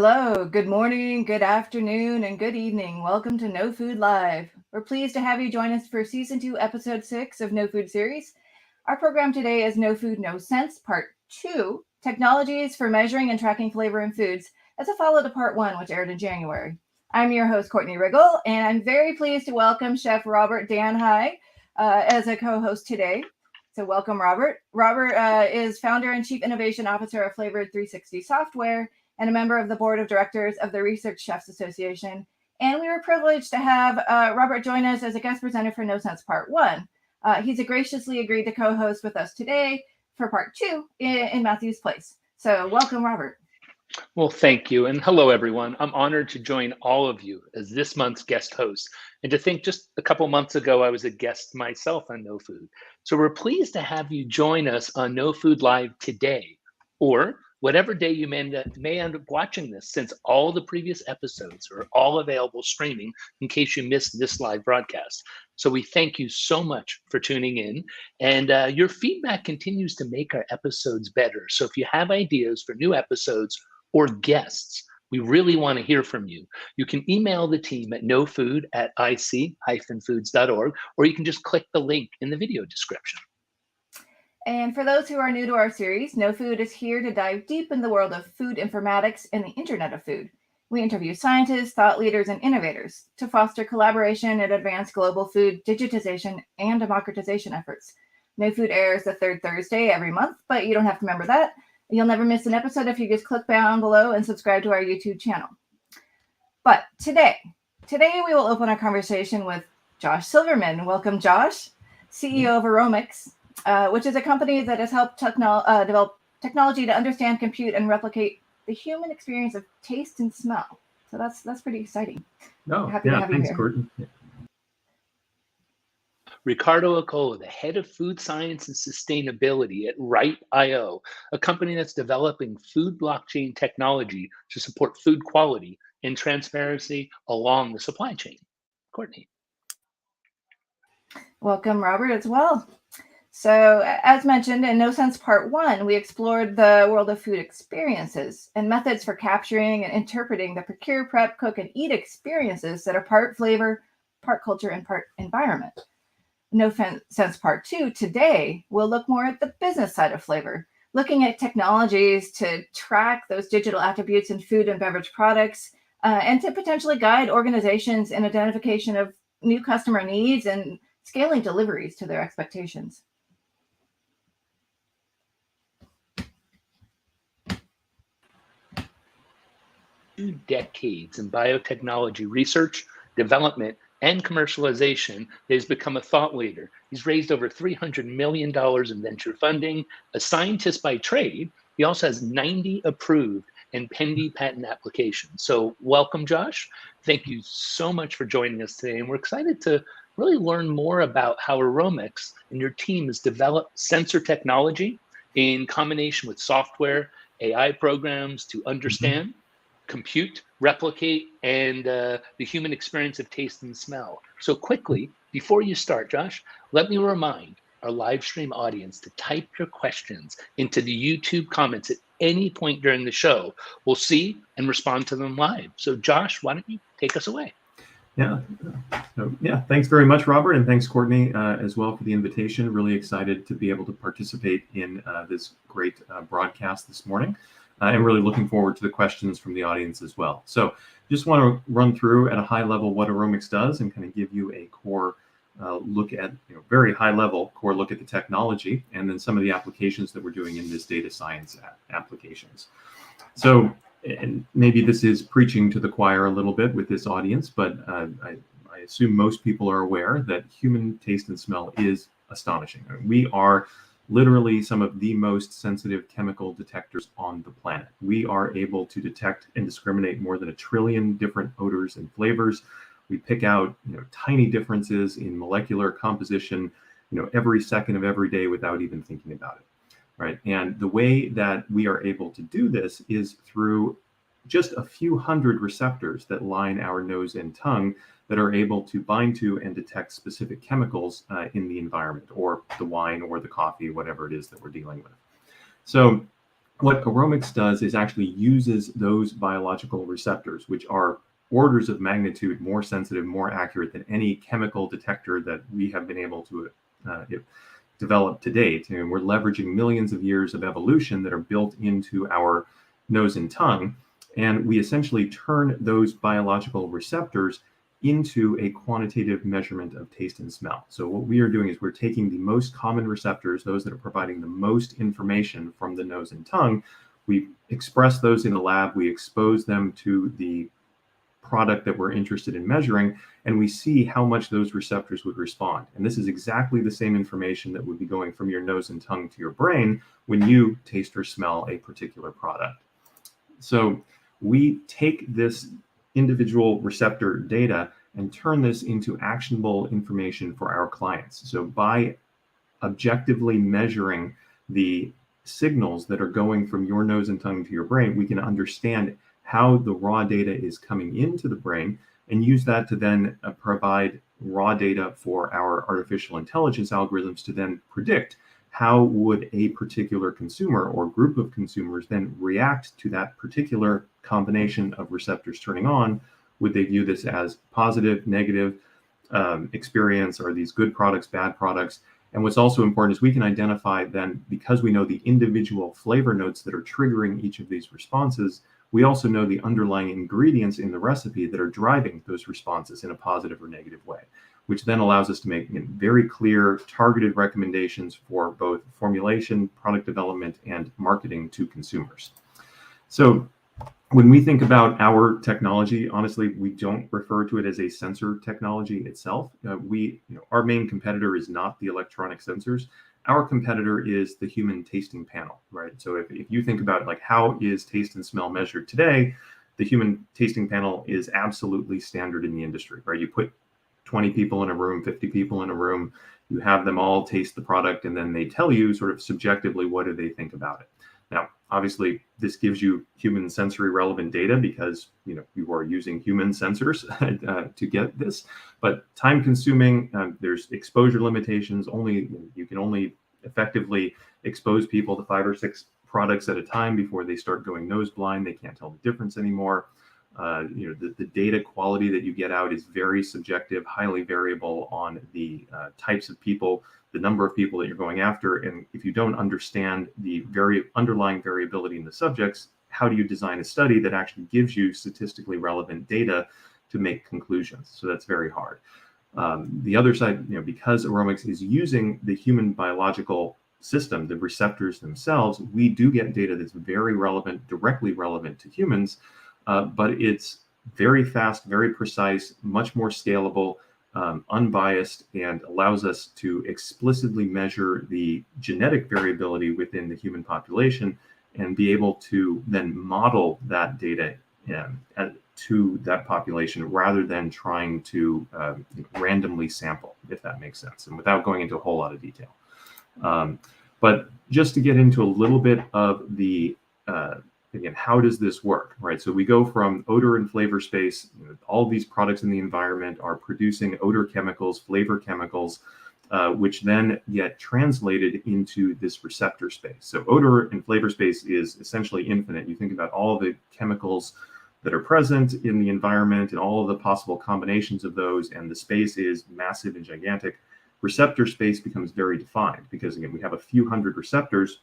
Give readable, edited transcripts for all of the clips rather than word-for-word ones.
Hello, good morning, good afternoon, and good evening. Welcome to No Food Live. We're pleased to have you join us for Season 2, Episode 6 of No Food Series. Our program today is No Food, No Sense, Part 2, Technologies for Measuring and Tracking Flavor in Foods, as a follow to Part 1, which aired in January. I'm your host, Courtney Riggle, and I'm very pleased to welcome Chef Robert Danhai as a co-host today. So welcome, Robert. Robert is founder and chief innovation officer of Flavored 360 Software, and a member of the board of directors of the Research Chefs Association. And we were privileged to have Robert join us as a guest presenter for No Sense Part 1. He's graciously agreed to co-host with us today for Part 2 in Matthew's place. So welcome, Robert. Well, thank you. And hello, everyone. I'm honored to join all of you as this month's guest host. And to think just a couple months ago, I was a guest myself on No Food. So we're pleased to have you join us on No Food Live today, or whatever day you may end up watching this, since all the previous episodes are all available streaming in case you missed this live broadcast. So we thank you so much for tuning in. And your feedback continues to make our episodes better. So if you have ideas for new episodes or guests, we really want to hear from you. You can email the team at nofood@ic-foods.org, or you can just click the link in the video description. And for those who are new to our series, No Food is here to dive deep in the world of food informatics and the Internet of Food. We interview scientists, thought leaders, and innovators to foster collaboration and advance global food digitization and democratization efforts. No Food airs the third Thursday every month, but you don't have to remember that. You'll never miss an episode if you just click down below and subscribe to our YouTube channel. But today we will open our conversation with Josh Silverman. Welcome, Josh, CEO of Aromics, which is a company that has helped develop technology to understand, compute, and replicate the human experience of taste and smell. So that's pretty exciting. Happy to have you here. Courtney. Yeah. Ricardo Acola, the head of food science and sustainability at Right.io, a company that's developing food blockchain technology to support food quality and transparency along the supply chain. Courtney. Welcome, Robert, as well. So, as mentioned, in No Sense Part 1, we explored the world of food experiences and methods for capturing and interpreting the procure, prep, cook, and eat experiences that are part flavor, part culture, and part environment. No Sense Part 2, today, we'll look more at the business side of flavor, looking at technologies to track those digital attributes in food and beverage products, and to potentially guide organizations in identification of new customer needs and scaling deliveries to their expectations. 2 decades in biotechnology research, development, and commercialization, he's become a thought leader. He's raised over $300 million in venture funding. A scientist by trade, he also has 90 approved and pending patent applications. So welcome, Josh. Thank you so much for joining us today. And we're excited to really learn more about how Aromics and your team has developed sensor technology in combination with software, AI programs to understand, compute, replicate, and the human experience of taste and smell. So quickly, before you start, Josh, let me remind our live stream audience to type your questions into the YouTube comments at any point during the show. We'll see and respond to them live. So Josh, why don't you take us away? Yeah. Thanks very much, Robert, and thanks, Courtney, as well for the invitation. Really excited to be able to participate in this great broadcast this morning. And really looking forward to the questions from the audience as well. So just want to run through at a high level what Aromics does and kind of give you a core look at, very high level core look at the technology and then some of the applications that we're doing in this data science applications. So, and maybe this is preaching to the choir a little bit with this audience, but I assume most people are aware that human taste and smell is astonishing. We are literally some of the most sensitive chemical detectors on the planet. We are able to detect and discriminate more than 1 trillion different odors and flavors. We pick out, tiny differences in molecular composition, every second of every day without even thinking about it, right? And the way that we are able to do this is through just a few hundred receptors that line our nose and tongue that are able to bind to and detect specific chemicals in the environment or the wine or the coffee, whatever it is that we're dealing with. So what aromics does is actually uses those biological receptors, which are orders of magnitude more sensitive, more accurate than any chemical detector that we have been able to develop to date. And we're leveraging millions of years of evolution that are built into our nose and tongue. And we essentially turn those biological receptors into a quantitative measurement of taste and smell. So what we are doing is we're taking the most common receptors, those that are providing the most information from the nose and tongue. We express those in the lab, we expose them to the product that we're interested in measuring, and we see how much those receptors would respond. And this is exactly the same information that would be going from your nose and tongue to your brain when you taste or smell a particular product. So we take this individual receptor data and turn this into actionable information for our clients. So by objectively measuring the signals that are going from your nose and tongue to your brain, we can understand how the raw data is coming into the brain and use that to then provide raw data for our artificial intelligence algorithms to then predict how would a particular consumer or group of consumers then react to that particular combination of receptors turning on. Would they view this as positive, negative experience? Are these good products, bad products? And what's also important is we can identify then, because we know the individual flavor notes that are triggering each of these responses, we also know the underlying ingredients in the recipe that are driving those responses in a positive or negative way, which then allows us to make very clear, targeted recommendations for both formulation, product development, and marketing to consumers. So when we think about our technology, honestly, we don't refer to it as a sensor technology itself. Our main competitor is not the electronic sensors. Our competitor is the human tasting panel, right? So if you think about like how is taste and smell measured today, the human tasting panel is absolutely standard in the industry, right? You put 20 people in a room, 50 people in a room, you have them all taste the product, and then they tell you sort of subjectively what do they think about it. Now, obviously, this gives you human sensory relevant data because you are using human sensors to get this. But time consuming, there's exposure limitations. You can only effectively expose people to 5 or 6 products at a time before they start going nose blind. They can't tell the difference anymore. The data quality that you get out is very subjective, highly variable on the types of people, the number of people that you're going after. And if you don't understand the very underlying variability in the subjects, how do you design a study that actually gives you statistically relevant data to make conclusions? So that's very hard. The other side, because aromics is using the human biological system, the receptors themselves, we do get data that's very relevant, directly relevant to humans, but it's very fast, very precise, much more scalable, unbiased, and allows us to explicitly measure the genetic variability within the human population and be able to then model that data to that population rather than trying to randomly sample, if that makes sense, and without going into a whole lot of detail. But just to get into a little bit of the again, how does this work, right? So we go from odor and flavor space. All these products in the environment are producing odor chemicals, flavor chemicals, which then get translated into this receptor space. So odor and flavor space is essentially infinite. You think about all of the chemicals that are present in the environment and all of the possible combinations of those, and the space is massive and gigantic. Receptor space becomes very defined because, again, we have a few hundred receptors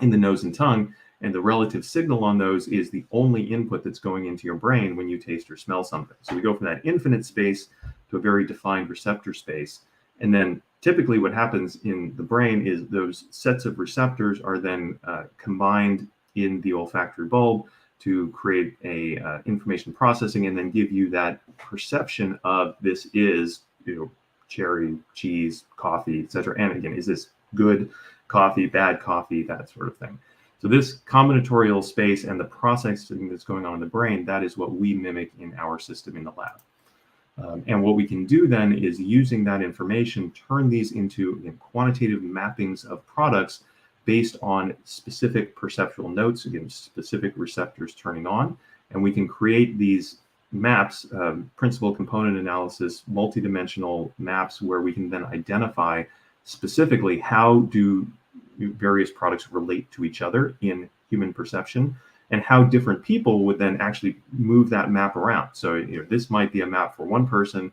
in the nose and tongue, and the relative signal on those is the only input that's going into your brain when you taste or smell something. So we go from that infinite space to a very defined receptor space. And then typically what happens in the brain is those sets of receptors are then combined in the olfactory bulb to create a information processing and then give you that perception of this is, cherry, cheese, coffee, etc. And again, is this good coffee, bad coffee, that sort of thing. So this combinatorial space and the processing that's going on in the brain, that is what we mimic in our system in the lab. And what we can do then is, using that information, turn these into quantitative mappings of products based on specific perceptual notes, again, specific receptors turning on. And we can create these maps, principal component analysis, multidimensional maps, where we can then identify specifically how do various products relate to each other in human perception, and how different people would then actually move that map around. So this might be a map for one person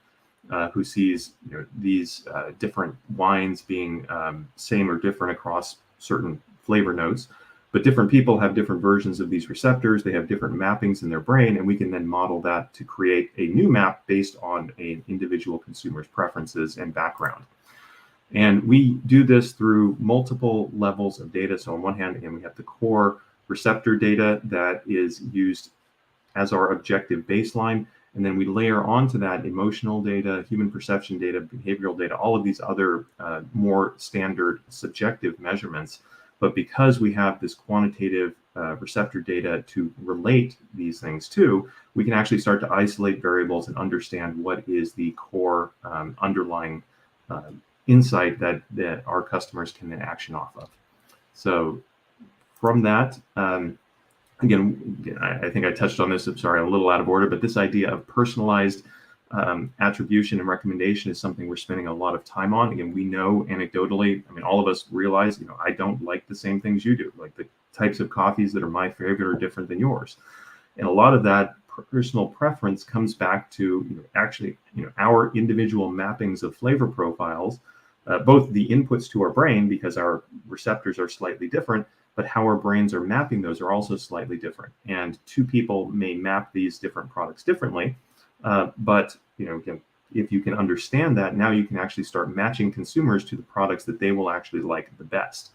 who sees these different wines being same or different across certain flavor notes. But different people have different versions of these receptors. They have different mappings in their brain, and we can then model that to create a new map based on an individual consumer's preferences and background. And we do this through multiple levels of data. So on one hand, again, we have the core receptor data that is used as our objective baseline. And then we layer onto that emotional data, human perception data, behavioral data, all of these other more standard subjective measurements. But because we have this quantitative receptor data to relate these things to, we can actually start to isolate variables and understand what is the core underlying insight that our customers can then action off of. So from that, again, I think I touched on this, I'm sorry, a little out of order, but this idea of personalized attribution and recommendation is something we're spending a lot of time on. Again, we know anecdotally, I mean, all of us realize, I don't like the same things you do. Like the types of coffees that are my favorite are different than yours. And a lot of that personal preference comes back to actually our individual mappings of flavor profiles, both the inputs to our brain, because our receptors are slightly different, but how our brains are mapping those are also slightly different. And two people may map these different products differently. But again, if you can understand that, now you can actually start matching consumers to the products that they will actually like the best.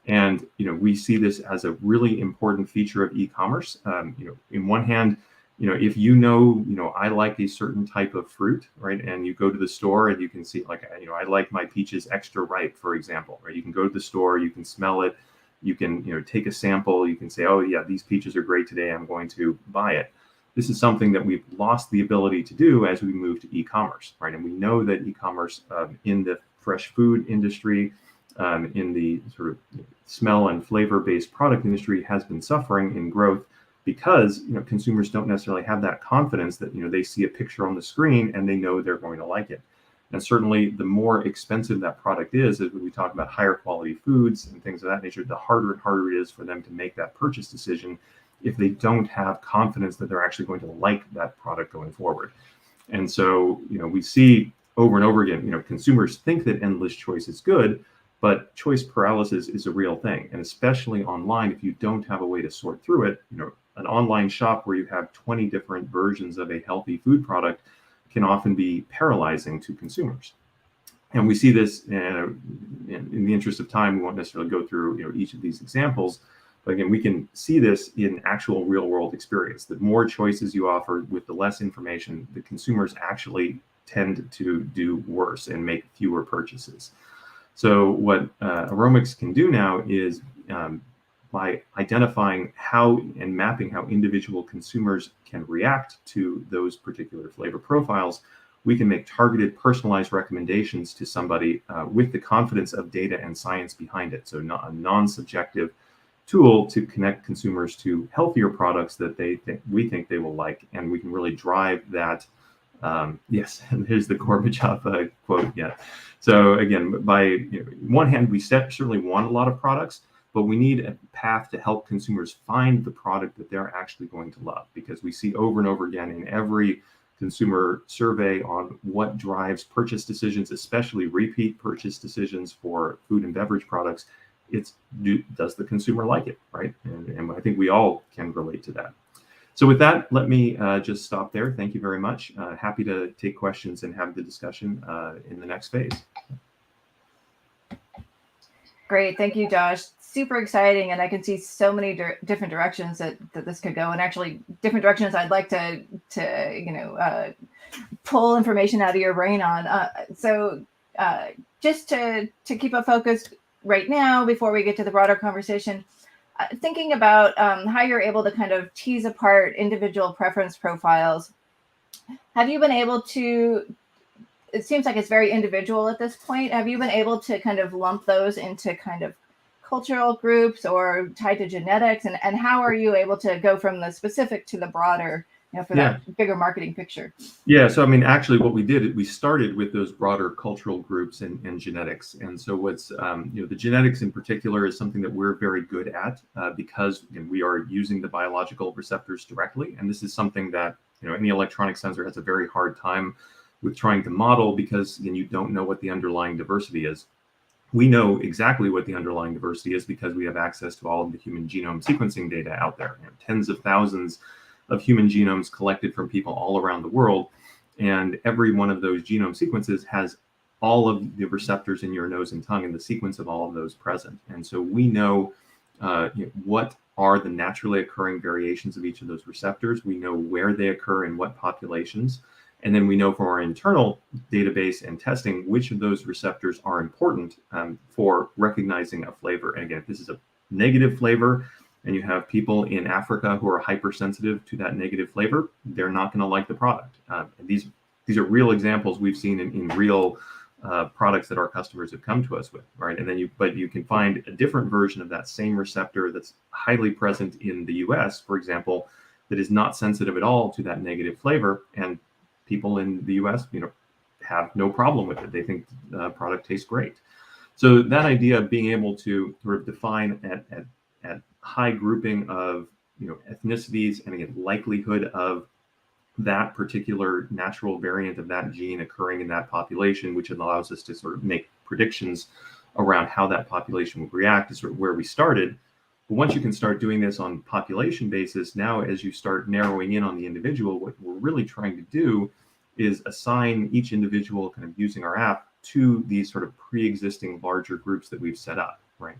And we see this as a really important feature of e-commerce. In one hand, if I like a certain type of fruit, right, and you go to the store and you can see, like, I like my peaches extra ripe, for example, right? You can go to the store, you can smell it, you can take a sample, you can say, oh yeah, these peaches are great today, I'm going to buy it. This is something that we've lost the ability to do as we move to e-commerce, right? And we know that e-commerce in the fresh food industry, in the sort of smell and flavor-based product industry has been suffering in growth because consumers don't necessarily have that confidence that they see a picture on the screen and they know they're going to like it. And certainly the more expensive that product is, as we talk about higher quality foods and things of that nature, the harder and harder it is for them to make that purchase decision if they don't have confidence that they're actually going to like that product going forward. And so, we see over and over again, consumers think that endless choice is good, but choice paralysis is a real thing. And especially online, if you don't have a way to sort through it, an online shop where you have 20 different versions of a healthy food product can often be paralyzing to consumers. And we see this in the interest of time, we won't necessarily go through each of these examples. But again, we can see this in actual real world experience. The more choices you offer with the less information, the consumers actually tend to do worse and make fewer purchases. So what Aromix can do now is by identifying how and mapping how individual consumers can react to those particular flavor profiles, we can make targeted, personalized recommendations to somebody with the confidence of data and science behind it. So not a non-subjective tool to connect consumers to healthier products that we think they will like, and we can really drive that. Yes, and here's the Gorbachev quote. Yeah. So again, by one hand, we certainly want a lot of products, but we need a path to help consumers find the product that they're actually going to love, because we see over and over again in every consumer survey on what drives purchase decisions, especially repeat purchase decisions for food and beverage products. Does the consumer like it, right? And I think we all can relate to that. So with that, let me just stop there. Thank you very much. Happy to take questions and have the discussion in the next phase. Great, thank you, Josh. Super exciting, and I can see so many different directions that this could go, and actually different directions I'd like to pull information out of your brain on. So just to keep it focused right now, before we get to the broader conversation, thinking about how you're able to kind of tease apart individual preference profiles, have you been able to, it seems like it's very individual at this point, have you been able to kind of lump those into kind of cultural groups or tied to genetics, and how are you able to go from the specific to the broader for that bigger marketing picture. Yeah, so I mean, actually, what we did, we started with those broader cultural groups and genetics. And so what's, the genetics in particular is something that we're very good at because again, we are using the biological receptors directly. And this is something that, any electronic sensor has a very hard time with trying to model because you don't know what the underlying diversity is. We know exactly what the underlying diversity is because we have access to all of the human genome sequencing data out there, tens of thousands of human genomes collected from people all around the world. And every one of those genome sequences has all of the receptors in your nose and tongue and the sequence of all of those present. And so we know, what are the naturally occurring variations of each of those receptors. We know where they occur in what populations. And then we know from our internal database and testing which of those receptors are important for recognizing a flavor. And again, if this is a negative flavor and you have people in Africa who are hypersensitive to that negative flavor, they're not going to like the product. And these are real examples we've seen in real products that our customers have come to us with, right? And then but you can find a different version of that same receptor that's highly present in the US, for example, that is not sensitive at all to that negative flavor. And people in the US, have no problem with it. They think the product tastes great. So that idea of being able to sort of define at high grouping of, ethnicities and again, likelihood of that particular natural variant of that gene occurring in that population, which allows us to sort of make predictions around how that population will react is sort of where we started. But once you can start doing this on population basis, now as you start narrowing in on the individual, what we're really trying to do is assign each individual kind of using our app to these sort of pre-existing larger groups that we've set up, right?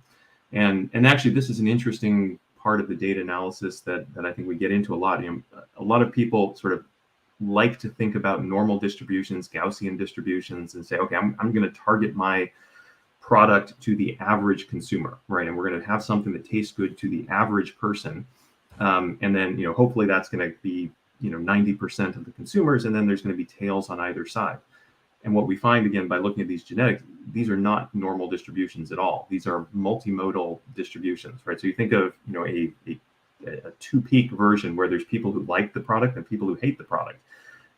And actually, this is an interesting part of the data analysis that I think we get into a lot. A lot of people sort of like to think about normal distributions, Gaussian distributions, and say, okay, I'm going to target my product to the average consumer, right? And we're going to have something that tastes good to the average person. And then, hopefully that's going to be, 90% of the consumers, and then there's going to be tails on either side. And what we find, again, by looking at these genetics, these are not normal distributions at all. These are multimodal distributions, right? So you think of, a two-peak version where there's people who like the product and people who hate the product.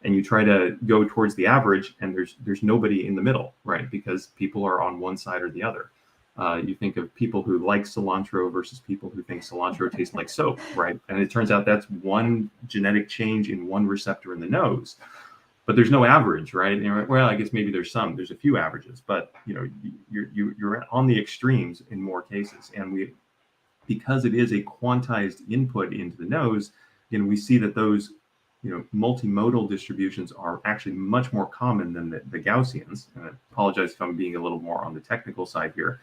And you try to go towards the average and there's nobody in the middle, right? Because people are on one side or the other. You think of people who like cilantro versus people who think cilantro tastes like soap, right? And it turns out that's one genetic change in one receptor in the nose. But there's no average, right? Well, I guess maybe there's a few averages, but you're on the extremes in more cases. And because it is a quantized input into the nose, we see that those multimodal distributions are actually much more common than the Gaussians. And I apologize if I'm being a little more on the technical side here,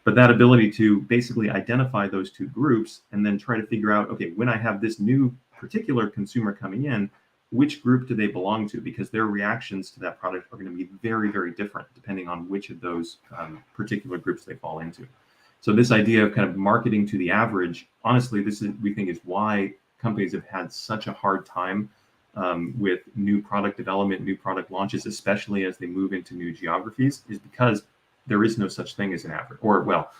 but that ability to basically identify those two groups and then try to figure out, okay, when I have this new particular consumer coming in, which group do they belong to? Because their reactions to that product are going to be very, very different depending on which of those particular groups they fall into. So this idea of kind of marketing to the average, honestly, we think is why companies have had such a hard time with new product development, new product launches, especially as they move into new geographies, is because there is no such thing as an average. Or, well,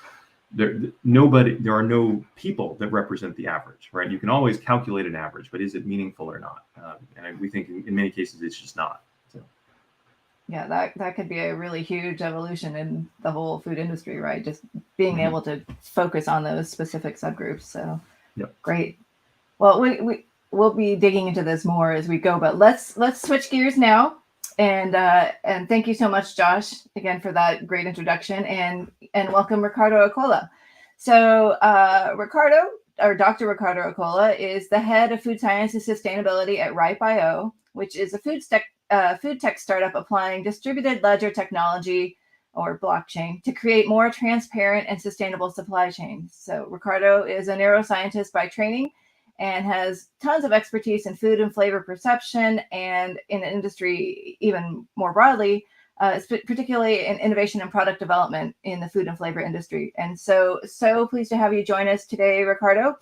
there are no people that represent the average, right? You can always calculate an average, but is it meaningful or not? And we think in many cases it's just not. So. Yeah, that could be a really huge evolution in the whole food industry, right? Just being able to focus on those specific subgroups. So, Great. Well, we'll be digging into this more as we go, but let's switch gears now. And thank you so much, Josh, again for that great introduction, and welcome Ricardo Acola. So Dr. Ricardo Acola is the head of food science and sustainability at Ripe.io, which is a food tech startup applying distributed ledger technology or blockchain to create more transparent and sustainable supply chains. So Ricardo is a neuroscientist by training and has tons of expertise in food and flavor perception and in the industry even more broadly, particularly in innovation and product development in the food and flavor industry. And so pleased to have you join us today, Ricardo.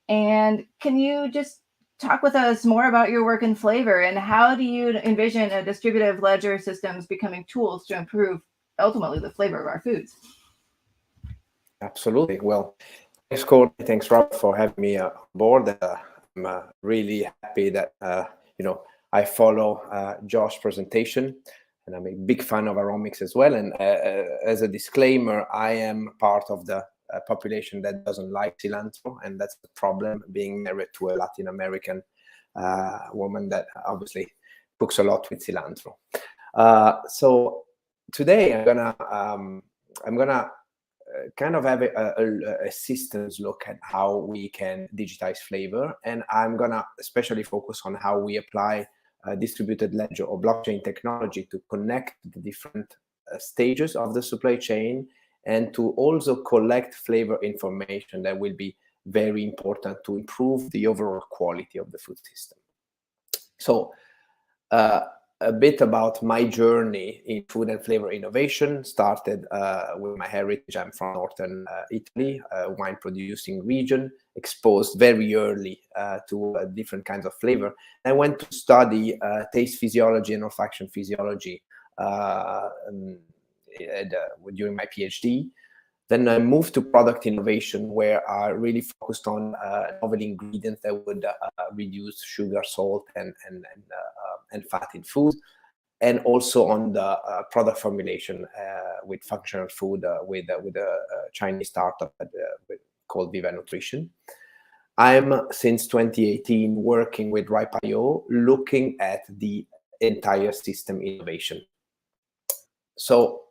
And can you just talk with us more about your work in flavor and how do you envision a distributive ledger systems becoming tools to improve ultimately the flavor of our foods? Absolutely. Well, thanks, Courtney. Thanks, Rob, for having me on board. I'm really happy that I follow Josh's presentation, and I'm a big fan of Aromics as well. And as a disclaimer, I am part of the population that doesn't like cilantro, and that's the problem, being married to a Latin American woman that obviously cooks a lot with cilantro. So today I'm gonna kind of have a systems look at how we can digitize flavor, and I'm gonna especially focus on how we apply distributed ledger or blockchain technology to connect the different stages of the supply chain, and to also collect flavor information that will be very important to improve the overall quality of the food system. So a bit about my journey in food and flavor innovation started with my heritage. I'm from northern Italy, a wine producing region, exposed very early to different kinds of flavor. I went to study taste physiology and olfaction physiology during my PhD. Then I moved to product innovation, where I really focused on novel ingredients that would reduce sugar, salt, and fat in food, and also on the product formulation with functional food with a Chinese startup called Viva Nutrition. I'm since 2018 working with Ripe.io, looking at the entire system innovation. So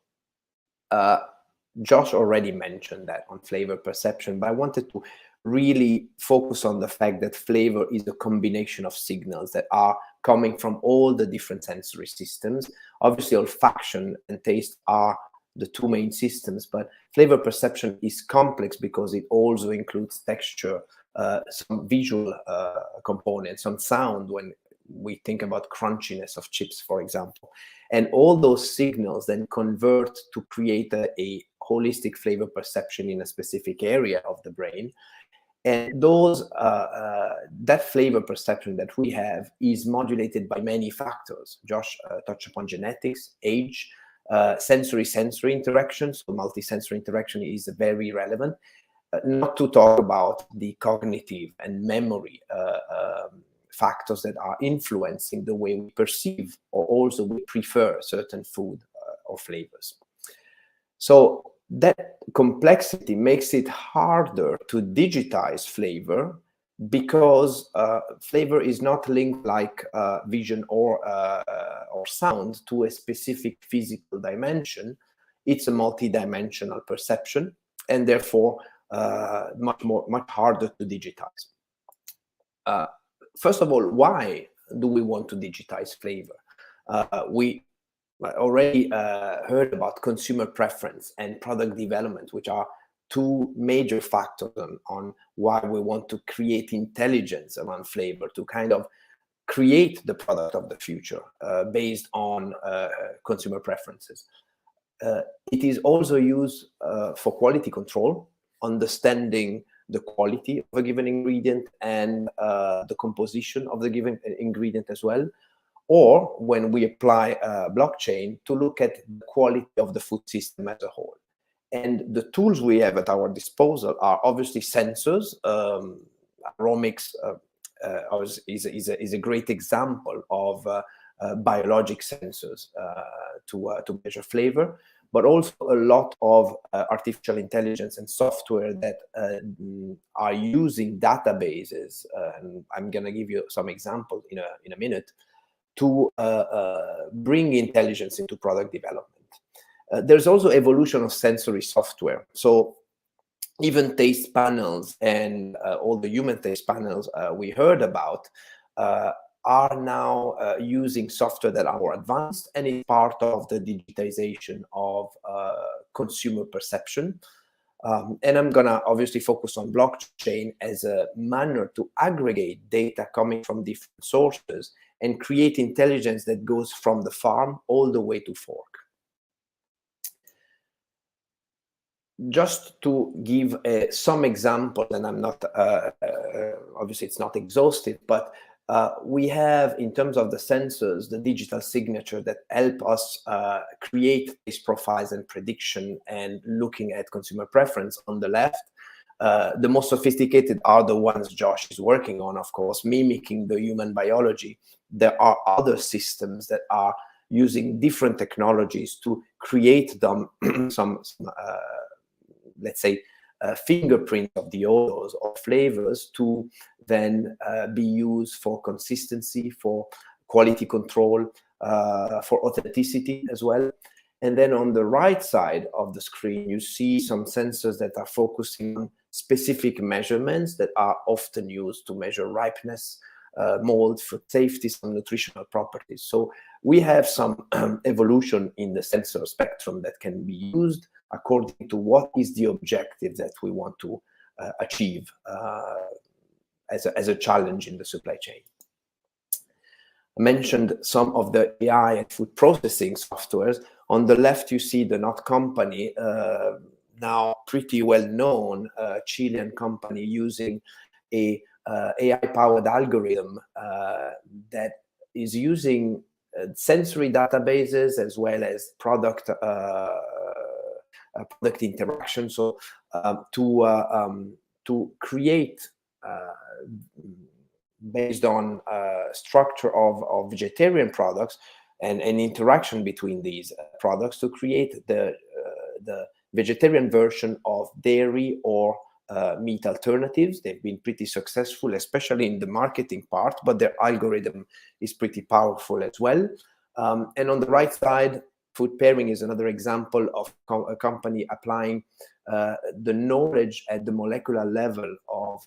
Josh already mentioned that on flavor perception, but I wanted to really focus on the fact that flavor is a combination of signals that are coming from all the different sensory systems. Obviously, olfaction and taste are the two main systems, but flavor perception is complex because it also includes texture, some visual components, some sound when we think about crunchiness of chips, for example. And all those signals then convert to create a holistic flavor perception in a specific area of the brain. And those that flavor perception that we have is modulated by many factors. Josh touched upon genetics, age, sensory-sensory interactions. So multisensory interaction is very relevant. Not to talk about the cognitive and memory factors that are influencing the way we perceive or also we prefer certain food or flavors. So that complexity makes it harder to digitize flavor, because flavor is not linked like vision or sound to a specific physical dimension. It's a multi-dimensional perception, and therefore much harder to digitize. First of all, why do we want to digitize flavor? We already heard about consumer preference and product development, which are two major factors on why we want to create intelligence around flavor, to kind of create the product of the future based on consumer preferences. It is also used for quality control, understanding the quality of a given ingredient and the composition of the given ingredient as well. Or when we apply blockchain to look at the quality of the food system as a whole. And the tools we have at our disposal are obviously sensors. Aromics is a great example of biologic sensors to measure flavor, but also a lot of artificial intelligence and software that are using databases. And I'm going to give you some examples in a minute, to bring intelligence into product development. There's also evolution of sensory software. So even taste panels and all the human taste panels we heard about are now using software that are more advanced, and is part of the digitization of consumer perception. And I'm going to obviously focus on blockchain as a manner to aggregate data coming from different sources and create intelligence that goes from the farm all the way to fork. Just to give some examples, and I'm not, obviously it's not exhaustive, but we have, in terms of the sensors, the digital signature that help us create these profiles and prediction and looking at consumer preference on the left. The most sophisticated are the ones Josh is working on, of course, mimicking the human biology. There are other systems that are using different technologies to create them some let's say, fingerprint of the odors or flavors to then be used for consistency, for quality control, for authenticity as well. And then on the right side of the screen, you see some sensors that are focusing on specific measurements that are often used to measure ripeness, mold, fruit safety, some nutritional properties. So we have some evolution in the sensor spectrum that can be used according to what is the objective that we want to achieve as a challenge in the supply chain. I mentioned some of the AI and food processing softwares. On the left, you see the Not Company, now pretty well-known Chilean company using a AI-powered algorithm that is using sensory databases as well as product interaction. So to create based on structure of vegetarian products and an interaction between these products to create the vegetarian version of dairy or meat alternatives. They've been pretty successful, especially in the marketing part, but their algorithm is pretty powerful as well. And on the right side, food pairing is another example of a company applying the knowledge at the molecular level of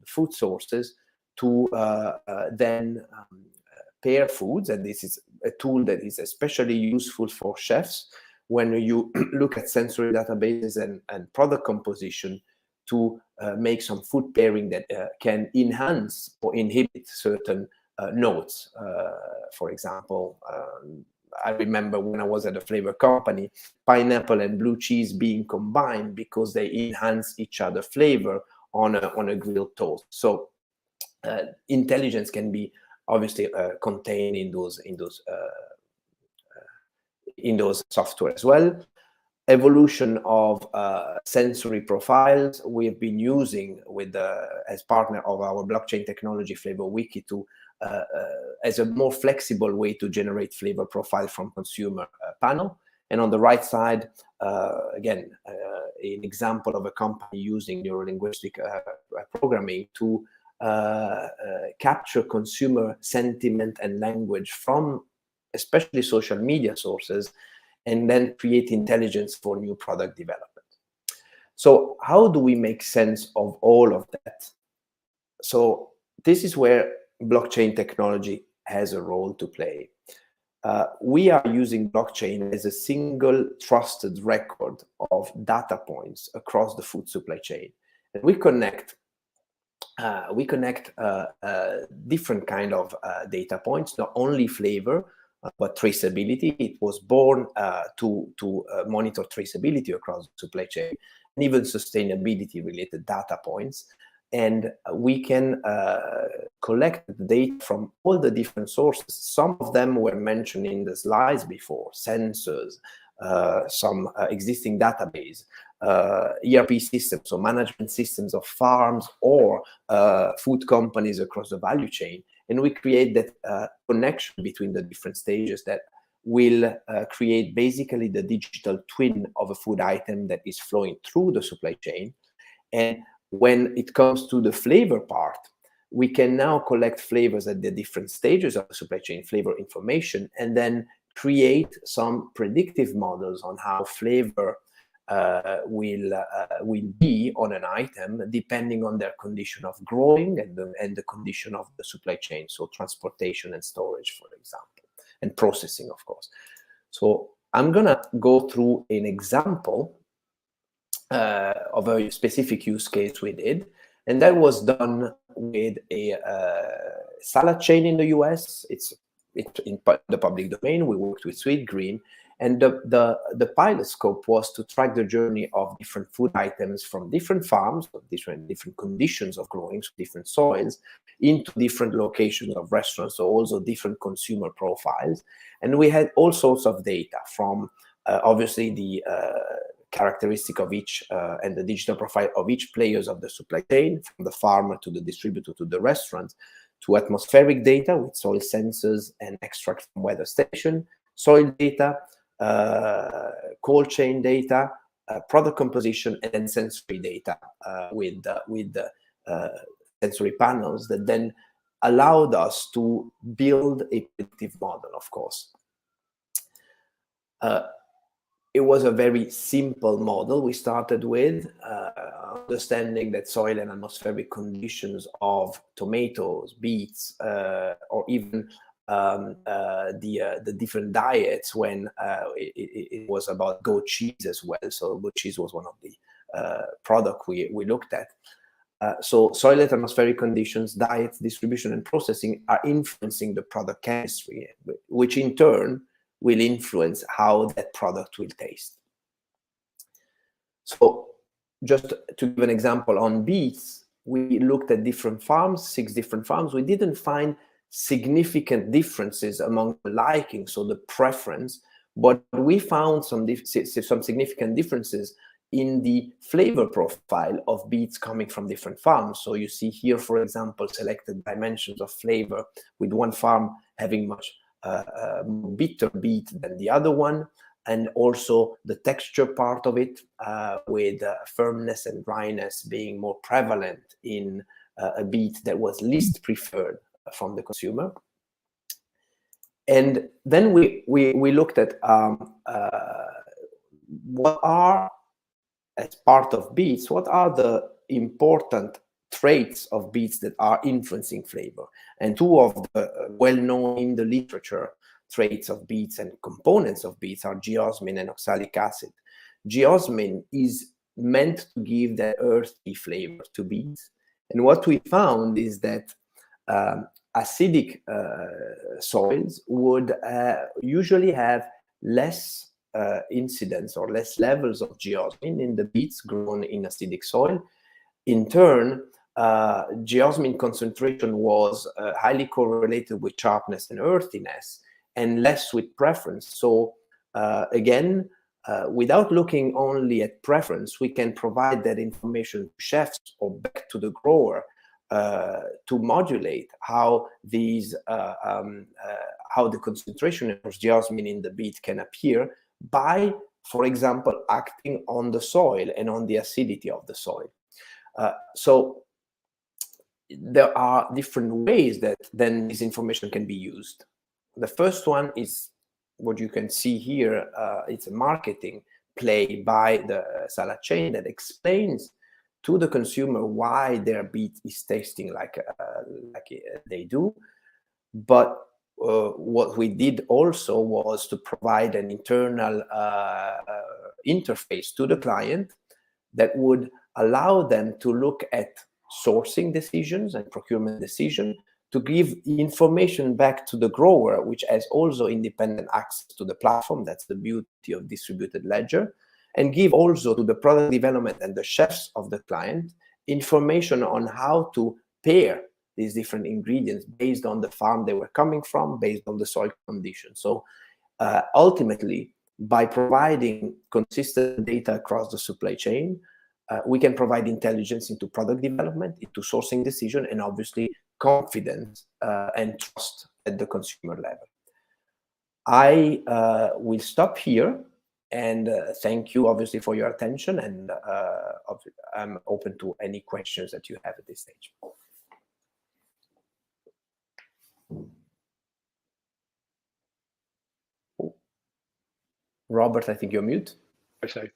food sources to then pair foods. And this is a tool that is especially useful for chefs when you look at sensory databases and product composition to make some food pairing that can enhance or inhibit certain notes. For example, I remember when I was at a flavor company, pineapple and blue cheese being combined because they enhance each other flavor on a grilled toast. So intelligence can be obviously contained in those software as well. Evolution of sensory profiles we have been using with as partner of our blockchain technology Flavor Wiki to as a more flexible way to generate flavor profile from consumer panel. And on the right side, again, an example of a company using neurolinguistic programming to capture consumer sentiment and language from especially social media sources, and then create intelligence for new product development. So how do we make sense of all of that? So this is where blockchain technology has a role to play. We are using blockchain as a single trusted record of data points across the food supply chain. And we connect different kind of data points, not only flavor, but traceability. It was born to monitor traceability across the supply chain, and even sustainability related data points. And we can collect the data from all the different sources. Some of them were mentioned in the slides before: sensors, some existing database, ERP systems, so management systems of farms or food companies across the value chain. And we create that connection between the different stages that will create basically the digital twin of a food item that is flowing through the supply chain. And when it comes to the flavor part, we can now collect flavors at the different stages of the supply chain, flavor information, and then create some predictive models on how flavor will be on an item depending on their condition of growing and the condition of the supply chain, so transportation and storage, for example, and processing, of course. So I'm gonna go through an example of a specific use case we did, and that was done with a salad chain in the US. It's in the public domain. We worked with Sweetgreen, and the pilot scope was to track the journey of different food items from different farms, different conditions of growing, so different soils, into different locations of restaurants, so also different consumer profiles. And we had all sorts of data from obviously the characteristic of each and the digital profile of each players of the supply chain, from the farmer to the distributor to the restaurant, to atmospheric data with soil sensors and extract from weather station, soil data, cold chain data, product composition, and then sensory data with the sensory panels that then allowed us to build a predictive model, of course. It was a very simple model we started with, understanding that soil and atmospheric conditions of tomatoes, beets, or even the different diets when it was about goat cheese as well. So goat cheese was one of the product we looked at. So soil and atmospheric conditions, diets, distribution, and processing are influencing the product chemistry, which in turn will influence how that product will taste. So just to give an example on beets, we looked at different farms, 6 different farms. We didn't find significant differences among the liking, so the preference, but we found some significant differences in the flavor profile of beets coming from different farms. So you see here, for example, selected dimensions of flavor, with one farm having much bitter beet than the other one, and also the texture part of it, with firmness and dryness being more prevalent in a beet that was least preferred from the consumer. And then we looked at what are, as part of beets, what are the important traits of beets that are influencing flavor. And 2 of the well-known in the literature traits of beets and components of beets are geosmin and oxalic acid. Geosmin is meant to give that earthy flavor to beets. And what we found is that acidic soils would usually have less incidence or less levels of geosmin in the beets grown in acidic soil. In turn, geosmin concentration was highly correlated with sharpness and earthiness, and less with preference. So again, without looking only at preference, we can provide that information to chefs or back to the grower to modulate how these how the concentration of geosmin in the beet can appear by, for example, acting on the soil and on the acidity of the soil. So there are different ways that then this information can be used. The first one is what you can see here. It's a marketing play by the salad chain that explains to the consumer why their beet is tasting like they do. But what we did also was to provide an internal interface to the client that would allow them to look at sourcing decisions and procurement decisions, to give information back to the grower, which has also independent access to the platform. That's the beauty of distributed ledger. And give also to the product development and the chefs of the client information on how to pair these different ingredients based on the farm they were coming from, based on the soil conditions. So ultimately, by providing consistent data across the supply chain, we can provide intelligence into product development, into sourcing decision, and obviously confidence and trust at the consumer level. I will stop here and thank you obviously for your attention, and I'm open to any questions that you have at this stage. Robert, I think you're mute. Sorry.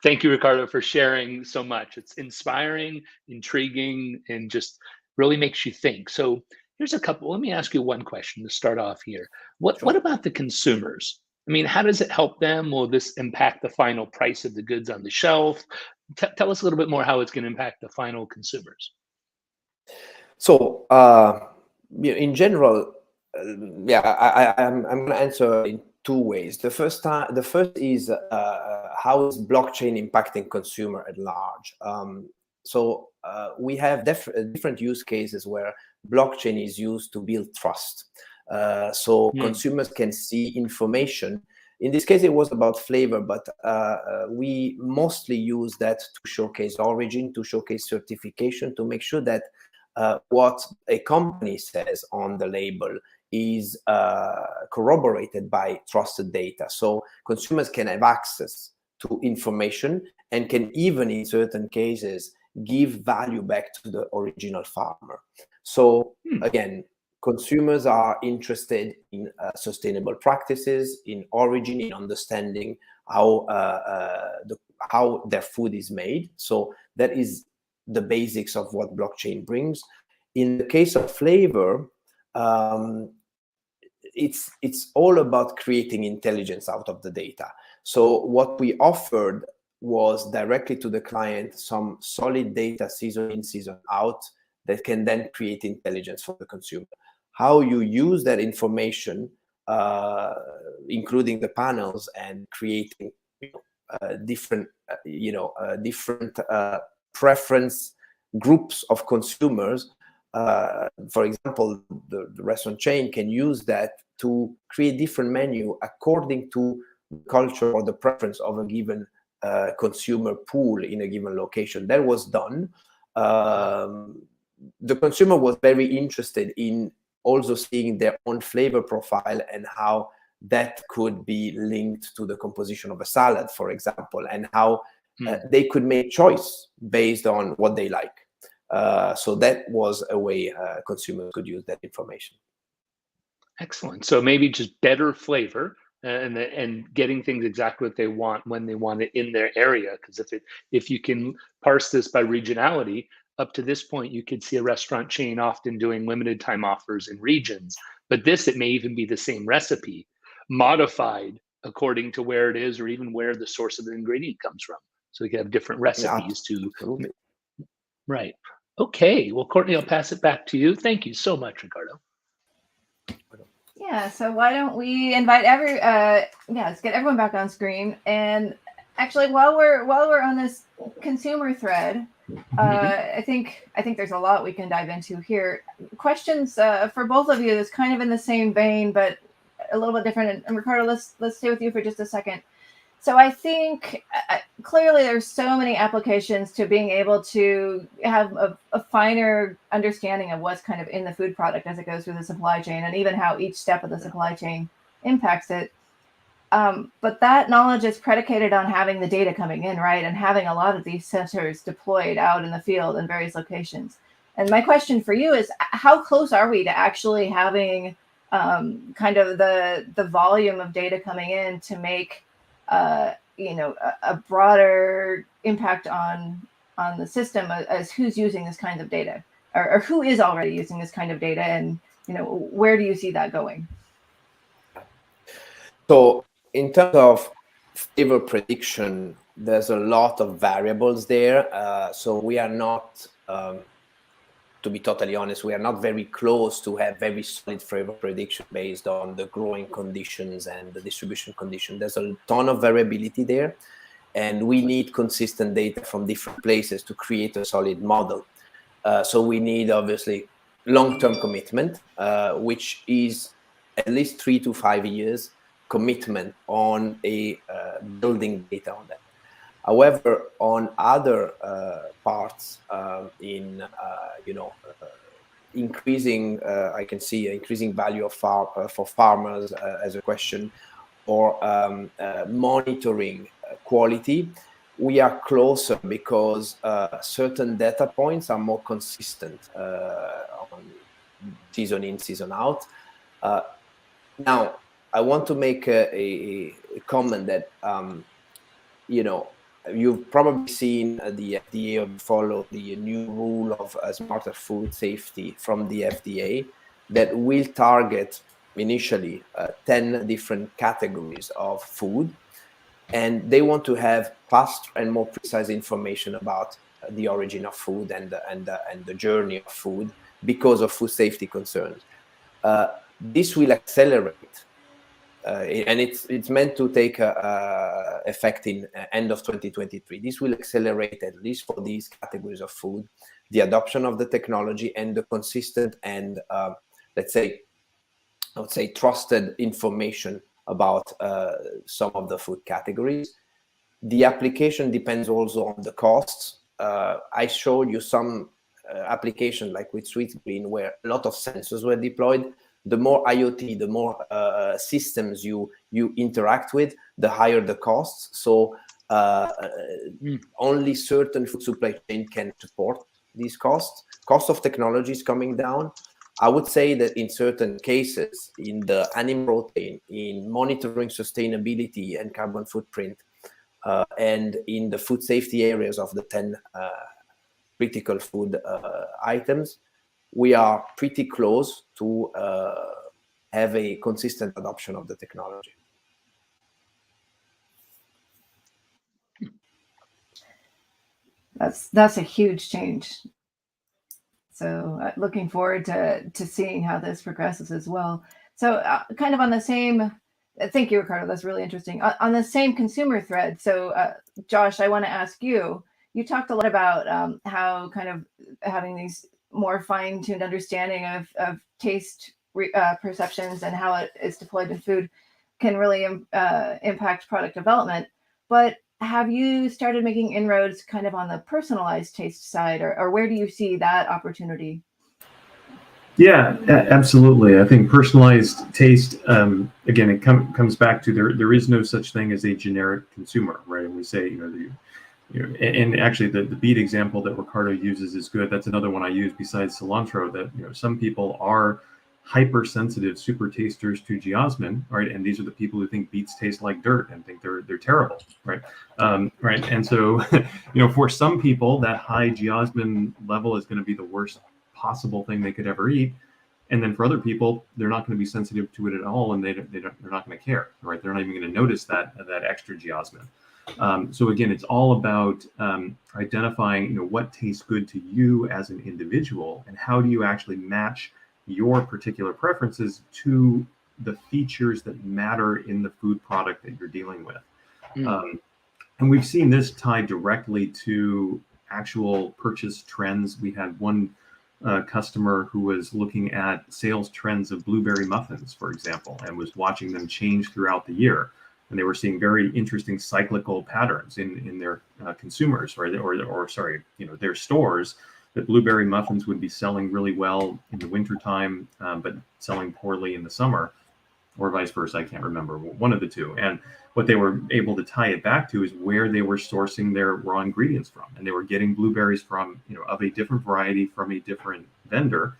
Thank you, Ricardo, for sharing so much. It's inspiring, intriguing, and just really makes you think. So here's a couple. Let me ask you one question to start off here. What about the consumers? I mean, how does it help them? Will this impact the final price of the goods on the shelf? Tell us a little bit more how it's going to impact the final consumers. So in general, I'm going to answer in 2 ways. The first is how is blockchain impacting consumer at large? So we have different use cases where blockchain is used to build trust. So consumers can see information In this case, it was about flavor, but we mostly use that to showcase origin, to showcase certification, to make sure that what a company says on the label is corroborated by trusted data. So consumers can have access to information and can even, in certain cases, give value back to the original farmer. So again, consumers are interested in sustainable practices, in origin, in understanding how their food is made. So that is the basics of what blockchain brings. In the case of flavor, it's all about creating intelligence out of the data. So what we offered was directly to the client some solid data, season in, season out, that can then create intelligence for the consumer. How you use that information, including the panels, and creating different preference groups of consumers. For example, the restaurant chain can use that to create different menu according to the culture or the preference of a given consumer pool in a given location. That was done. The consumer was very interested in also seeing their own flavor profile and how that could be linked to the composition of a salad, for example, and how they could make choice based on what they like. So that was a way consumers could use that information. Excellent. So maybe just better flavor and getting things exactly what they want when they want it in their area. Because if you can parse this by regionality, up to this point, you could see a restaurant chain often doing limited time offers in regions. But it may even be the same recipe, modified according to where it is or even where the source of the ingredient comes from. So we can have different recipes Absolutely. Right. Okay. Well, Courtney, I'll pass it back to you. Thank you so much, Ricardo. Yeah, so why don't we invite let's get everyone back on screen. And actually, while we're on this consumer thread, I think there's a lot we can dive into here. Questions for both of you that's kind of in the same vein, but a little bit different. And Ricardo, let's stay with you for just a second. So I think clearly there's so many applications to being able to have a finer understanding of what's kind of in the food product as it goes through the supply chain, and even how each step of the supply chain impacts it. But that knowledge is predicated on having the data coming in, right? And having a lot of these sensors deployed out in the field in various locations. And my question for you is, how close are we to actually having kind of the volume of data coming in to make a broader impact on the system as who's using this kind of data, or who is already using this kind of data, and where do you see that going? So in terms of flavor prediction, there's a lot of variables there. So we are not, to be totally honest, we are not very close to have very solid flavor prediction based on the growing conditions and the distribution condition. There's a ton of variability there, and we need consistent data from different places to create a solid model. So we need, obviously, long-term commitment, which is at least 3 to 5 years commitment on a building data on that. However, on other parts, increasing, I can see increasing value for farmers as a question, or monitoring quality, we are closer because certain data points are more consistent on season in, season out. Now, I want to make a comment that, you've probably seen the FDA or follow the new rule of smarter food safety from the FDA that will target initially 10 different categories of food. And they want to have faster and more precise information about the origin of food and the journey of food because of food safety concerns. This will accelerate. And it's meant to take effect in end of 2023. This will accelerate, at least for these categories of food, the adoption of the technology and the consistent and, I would say, trusted information about some of the food categories. The application depends also on the costs. I showed you some application like with Sweetgreen where a lot of sensors were deployed. The more IoT, the more systems you interact with, the higher the costs. So only certain food supply chain can support these costs. Cost of technology is coming down. I would say that in certain cases, in the animal protein, in monitoring sustainability and carbon footprint, and in the food safety areas of the 10 critical food items, we are pretty close to have a consistent adoption of the technology. That's a huge change. So looking forward to seeing how this progresses as well. So kind of on the same, thank you, Ricardo. That's really interesting. On the same consumer thread. So Josh, I want to ask you, you talked a lot about how kind of having these more fine-tuned understanding of taste perceptions and how it is deployed in food can really impact product development. But have you started making inroads kind of on the personalized taste side, or where do you see that opportunity? Yeah, absolutely. I think personalized taste, again, it comes back to there is no such thing as a generic consumer, right? And we say, and actually the beet example that Ricardo uses is good. That's another one I use besides cilantro, that, some people are hypersensitive super tasters to geosmin, right? And these are the people who think beets taste like dirt and think they're terrible, right? Right. And so, for some people, that high geosmin level is going to be the worst possible thing they could ever eat. And then for other people, they're not going to be sensitive to it at all, and they're not going to care, right? They're not even going to notice that extra geosmin. So again, it's all about identifying, what tastes good to you as an individual, and how do you actually match your particular preferences to the features that matter in the food product that you're dealing with. And we've seen this tied directly to actual purchase trends. We had one customer who was looking at sales trends of blueberry muffins, for example, and was watching them change throughout the year. And they were seeing very interesting cyclical patterns in their consumers, right? Or sorry, their stores, that blueberry muffins would be selling really well in the wintertime, but selling poorly in the summer, or vice versa. I can't remember, one of the two. And what they were able to tie it back to is where they were sourcing their raw ingredients from. And they were getting blueberries from, of a different variety from a different vendor,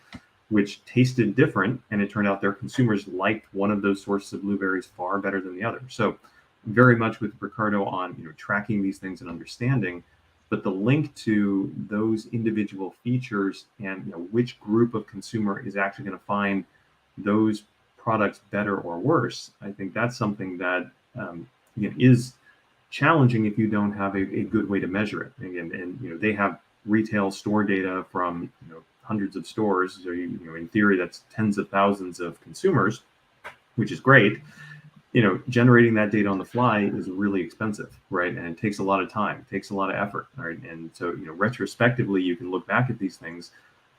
which tasted different. And it turned out their consumers liked one of those sources of blueberries far better than the other. So very much with Ricardo on, tracking these things and understanding, but the link to those individual features and which group of consumer is actually going to find those products better or worse. I think that's something that is challenging if you don't have a good way to measure it. And they have retail store data from hundreds of stores. So in theory, that's tens of thousands of consumers, which is great. Generating that data on the fly is really expensive, right? And it takes a lot of time, it takes a lot of effort, right? And so, retrospectively, you can look back at these things,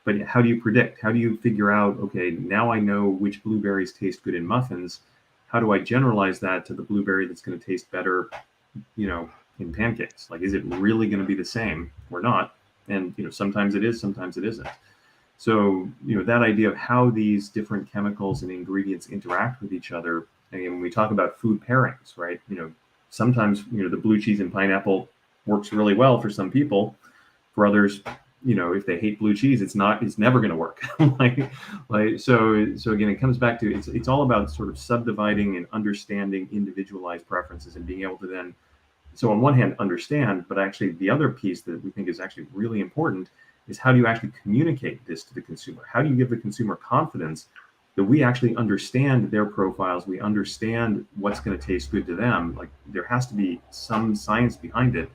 but how do you predict? How do you figure out, okay, now I know which blueberries taste good in muffins. How do I generalize that to the blueberry that's going to taste better, in pancakes? Like, is it really going to be the same or not? And, sometimes it is, sometimes it isn't. So, that idea of how these different chemicals and ingredients interact with each other. And when we talk about food pairings, right? Sometimes, the blue cheese and pineapple works really well for some people. For others, if they hate blue cheese, it's never going to work. So again, it comes back to, it's all about sort of subdividing and understanding individualized preferences and being able to then, so on one hand, understand, but actually the other piece that we think is actually really important is how do you actually communicate this to the consumer? How do you give the consumer confidence that we actually understand their profiles, we understand what's going to taste good to them? Like, there has to be some science behind it,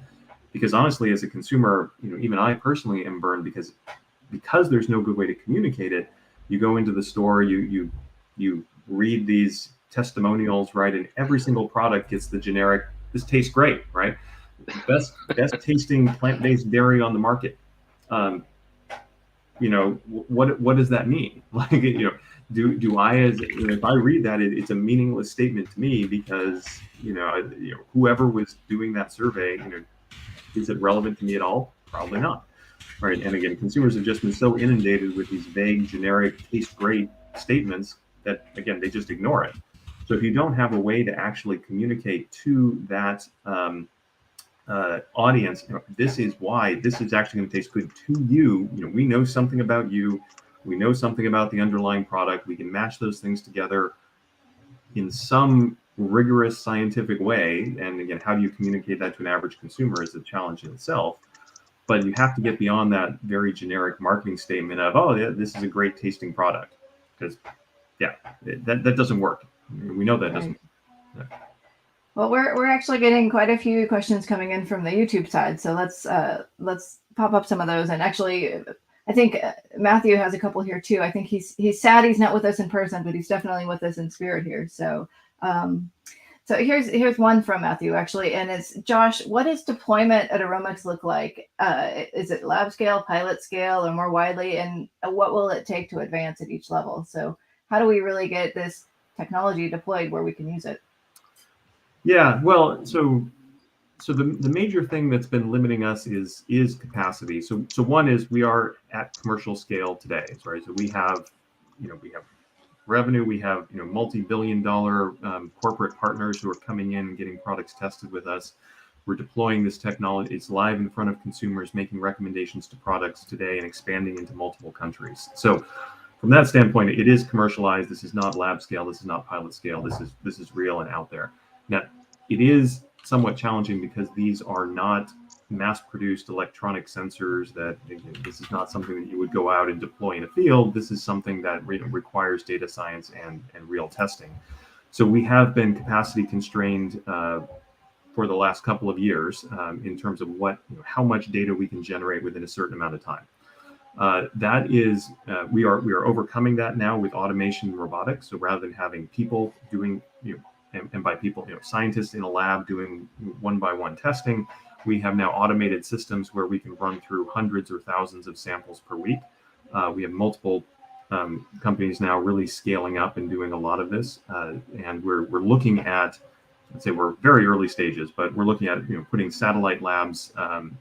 because honestly, as a consumer, even I personally am burned because there's no good way to communicate it. You go into the store, you read these testimonials, right? And every single product gets the generic, this tastes great, right? Best tasting plant-based dairy on the market. What does that mean? Like, do I, as if I read that, it's a meaningless statement to me, because whoever was doing that survey, is it relevant to me at all? Probably not. Right. And again, consumers have just been so inundated with these vague, generic, taste great statements that, again, they just ignore it. So if you don't have a way to actually communicate to that audience, this is why this is actually going to taste good to you. We know something about you. We know something about the underlying product. We can match those things together in some rigorous scientific way. And again, how do you communicate that to an average consumer is a challenge in itself. But you have to get beyond that very generic marketing statement of, oh, yeah, this is a great tasting product. Because, yeah, that doesn't work. We know that doesn't work. Yeah. Well, we're actually getting quite a few questions coming in from the YouTube side, so let's pop up some of those. And actually, I think Matthew has a couple here too. I think he's sad he's not with us in person, but he's definitely with us in spirit here. So so here's one from Matthew actually, and it's, Josh, what does deployment at Aromix look like? Is it lab scale, pilot scale, or more widely? And what will it take to advance at each level? So how do we really get this technology deployed where we can use it? Yeah, well, so the major thing that's been limiting us is capacity. So one is we are at commercial scale today, right? So we have revenue, we have multi-billion-dollar corporate partners who are coming in and getting products tested with us. We're deploying this technology. It's live in front of consumers, making recommendations to products today and expanding into multiple countries. So from that standpoint, it is commercialized. This is not lab scale. This is not pilot scale. This is real and out there. Now, it is somewhat challenging because these are not mass-produced electronic sensors. That this is not something that you would go out and deploy in a field. This is something that requires data science and real testing. So we have been capacity constrained for the last couple of years in terms of how much data we can generate within a certain amount of time. That is, we are overcoming that now with automation and robotics. So rather than having people doing, and by people, scientists in a lab doing one-by-one testing, we have now automated systems where we can run through hundreds or thousands of samples per week. We have multiple companies now really scaling up and doing a lot of this, and we're looking at, let's say we're very early stages, but we're looking at putting satellite labs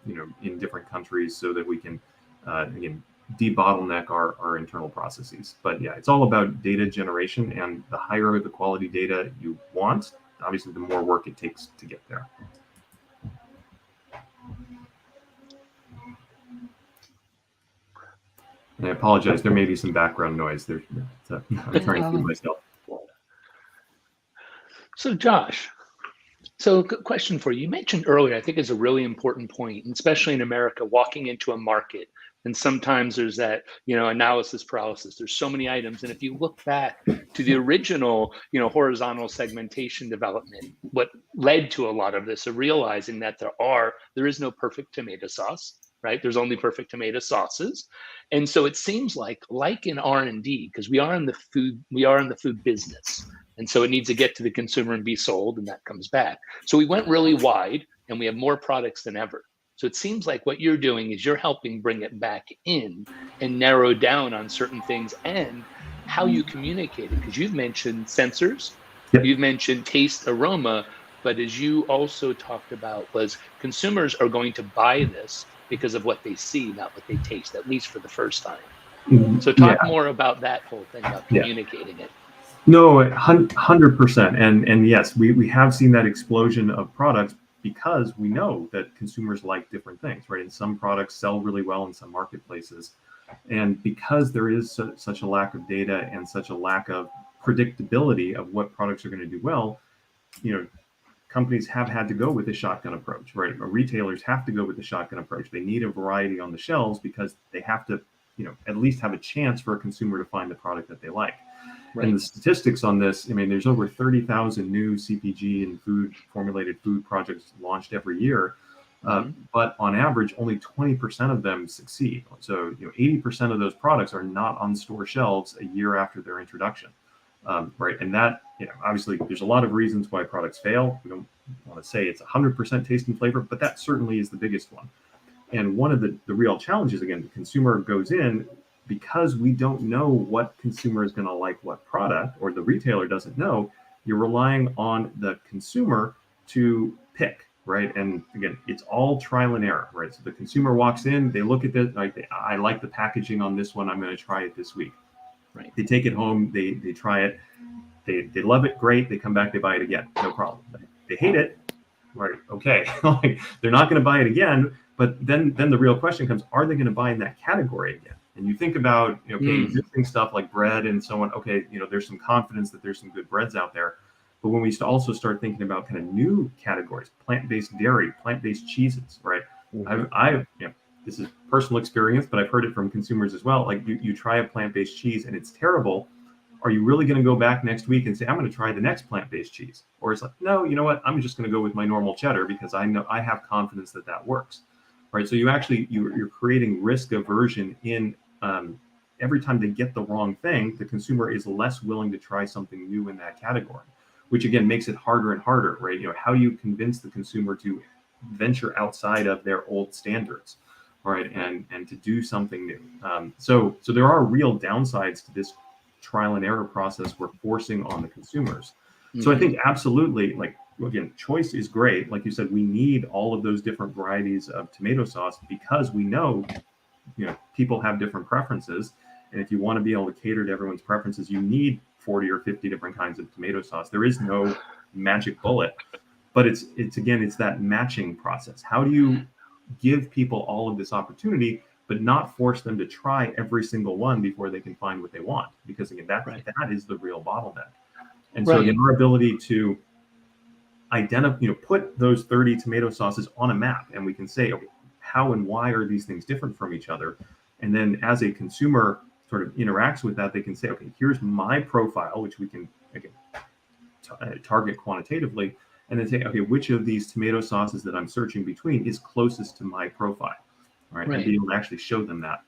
in different countries so that we can again debottleneck our internal processes. But yeah, it's all about data generation, and the higher the quality data you want, obviously the more work it takes to get there. And I apologize, there may be some background noise there. I'm trying to keep myself. So Josh, question for you. You mentioned earlier, I think it's a really important point, especially in America, walking into a market. And sometimes there's that, analysis paralysis. There's so many items. And if you look back to the original, horizontal segmentation development, what led to a lot of this, of realizing that there is no perfect tomato sauce, right? There's only perfect tomato sauces. And so it seems like in R&D, because we are in the food business. And so it needs to get to the consumer and be sold, and that comes back. So we went really wide, and we have more products than ever. So it seems like what you're doing is you're helping bring it back in and narrow down on certain things and how you communicate it. Because you've mentioned sensors, Yep. You've mentioned taste, aroma, but as you also talked about, was consumers are going to buy this because of what they see, not what they taste, at least for the first time. So talk more about that whole thing, about communicating it. No, 100%. And yes, we have seen that explosion of products because we know that consumers like different things, right? And some products sell really well in some marketplaces. And because there is such a lack of data and such a lack of predictability of what products are going to do well, companies have had to go with the shotgun approach, right? Or retailers have to go with the shotgun approach. They need a variety on the shelves because they have to, at least have a chance for a consumer to find the product that they like. Right. And the statistics on this, there's over 30,000 new CPG and formulated food projects launched every year. But on average, only 20% of them succeed. So, 80% of those products are not on store shelves a year after their introduction. Right. And that, obviously there's a lot of reasons why products fail. We don't want to say it's 100% taste and flavor, but that certainly is the biggest one. And one of the real challenges, again, the consumer goes in, because we don't know what consumer is going to like what product, or the retailer doesn't know, you're relying on the consumer to pick, right? And again, it's all trial and error, right? So the consumer walks in, they look at this, like, I like the packaging on this one, I'm going to try it this week. Right. They take it home, they try it, they love it, great. They come back, they buy it again, no problem. They hate it, right? Okay, like, they're not going to buy it again. But then the real question comes: are they going to buy in that category again? And you think about, existing stuff like bread and so on. Okay, there's some confidence that there's some good breads out there. But when we also start thinking about kind of new categories, plant-based dairy, plant-based cheeses, right? I this is personal experience, but I've heard it from consumers as well. Like, you try a plant-based cheese and it's terrible. Are you really going to go back next week and say, I'm going to try the next plant-based cheese? Or it's like, no, you know what? I'm just going to go with my normal cheddar because I know I have confidence that that works, right? So you're creating risk aversion in every time they get the wrong thing, the consumer is less willing to try something new in that category, which again makes it harder and harder, right? How do you convince the consumer to venture outside of their old standards, right? And to do something new. So there are real downsides to this trial and error process we're forcing on the consumers. So I think absolutely, like, again, choice is great. Like you said, we need all of those different varieties of tomato sauce because we know, people have different preferences. And if you want to be able to cater to everyone's preferences, you need 40 or 50 different kinds of tomato sauce. There is no magic bullet, but it's that matching process. How do you give people all of this opportunity, but not force them to try every single one before they can find what they want? Because again, that is the real bottleneck. And so again, our ability to identify, put those 30 tomato sauces on a map, and we can say, okay, how and why are these things different from each other? And then as a consumer sort of interacts with that, they can say, okay, here's my profile, which we can again target quantitatively, and then say, okay, which of these tomato sauces that I'm searching between is closest to my profile, right? And be able to actually show them that.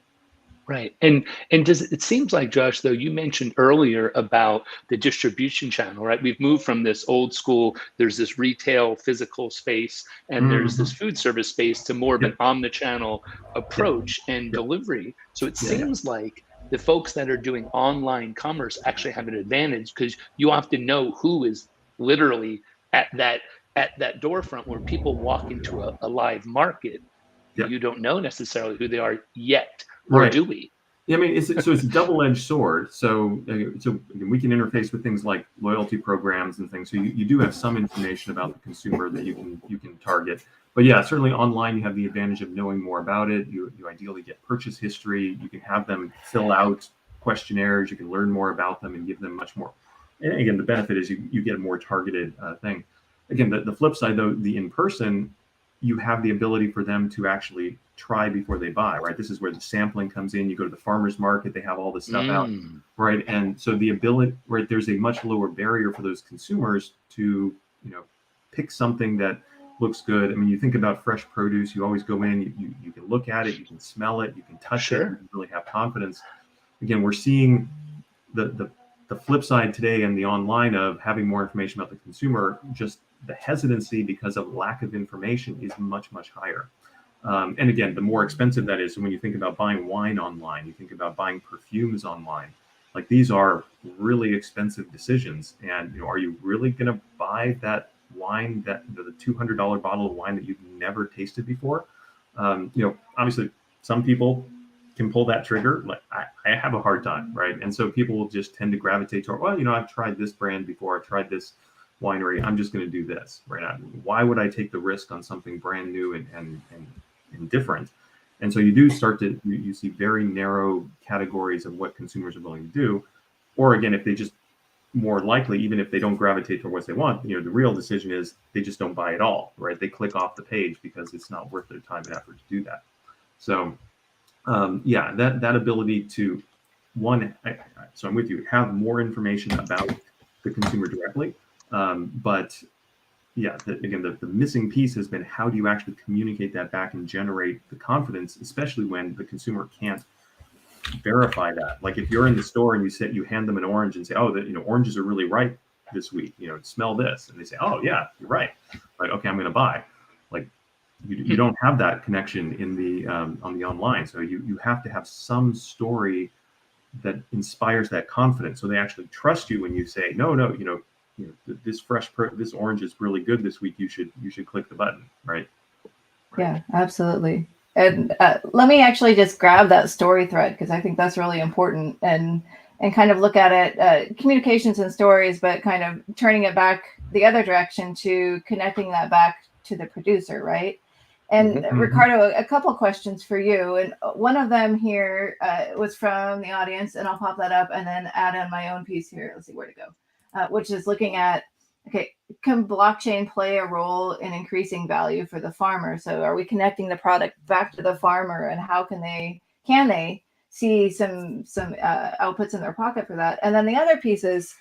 Right. And it seems like, Josh, though, you mentioned earlier about the distribution channel, right? We've moved from this old school, there's this retail physical space, and there's this food service space, to more of an omnichannel approach and delivery. So it seems like the folks that are doing online commerce actually have an advantage, because you often know who is literally at that door front where people walk into a live market. You don't know necessarily who they are yet. Or do we? Yeah, I mean, it's a double-edged sword. So we can interface with things like loyalty programs and things. So you do have some information about the consumer that you can target. But yeah, certainly online you have the advantage of knowing more about it. You ideally get purchase history. You can have them fill out questionnaires. You can learn more about them and give them much more. And again, the benefit is you get a more targeted thing. Again, the flip side, though, the in-person, you have the ability for them to actually try before they buy, right? This is where the sampling comes in. You go to the farmer's market, they have all this stuff out, right? And so the ability, right, there's a much lower barrier for those consumers to, pick something that looks good. I mean, you think about fresh produce, you always go in, you can look at it, you can smell it, you can touch it, you can really have confidence. Again, we're seeing the flip side today and the online of having more information about the consumer, just the hesitancy because of lack of information is much, much higher. And again, the more expensive that is. So when you think about buying wine online, you think about buying perfumes online, like these are really expensive decisions. And, are you really going to buy that wine, that the $200 bottle of wine that you've never tasted before? Obviously some people can pull that trigger. Like I have a hard time, right? And so people will just tend to gravitate toward, well, I've tried this brand before, I've tried this winery, I'm just going to do this, right? Why would I take the risk on something brand new and different? And so you do start to, you see very narrow categories of what consumers are willing to do. Or again, if they just, more likely, even if they don't gravitate toward what they want, the real decision is they just don't buy at all, right? They click off the page because it's not worth their time and effort to do that. So that ability to, so I'm with you, have more information about the consumer directly. But yeah, again, the missing piece has been, how do you actually communicate that back and generate the confidence, especially when the consumer can't verify that. Like if you're in the store and you hand them an orange and say, oh, oranges are really ripe this week, smell this. And they say, oh yeah, you're right. Like, okay, I'm going to buy. Like, You don't have that connection in the on the online. So you have to have some story that inspires that confidence, so they actually trust you when you say, no, this orange is really good this week. You should click the button, right? Yeah, absolutely. And let me actually just grab that story thread, because I think that's really important, and kind of look at it, communications and stories, but kind of turning it back the other direction to connecting that back to the producer, right? And Ricardo, a couple questions for you. And one of them here was from the audience, and I'll pop that up and then add in my own piece here. Let's see where to go, which is looking at, okay, can blockchain play a role in increasing value for the farmer? So are we connecting the product back to the farmer, and how can they see some outputs in their pocket for that? And then the other piece is,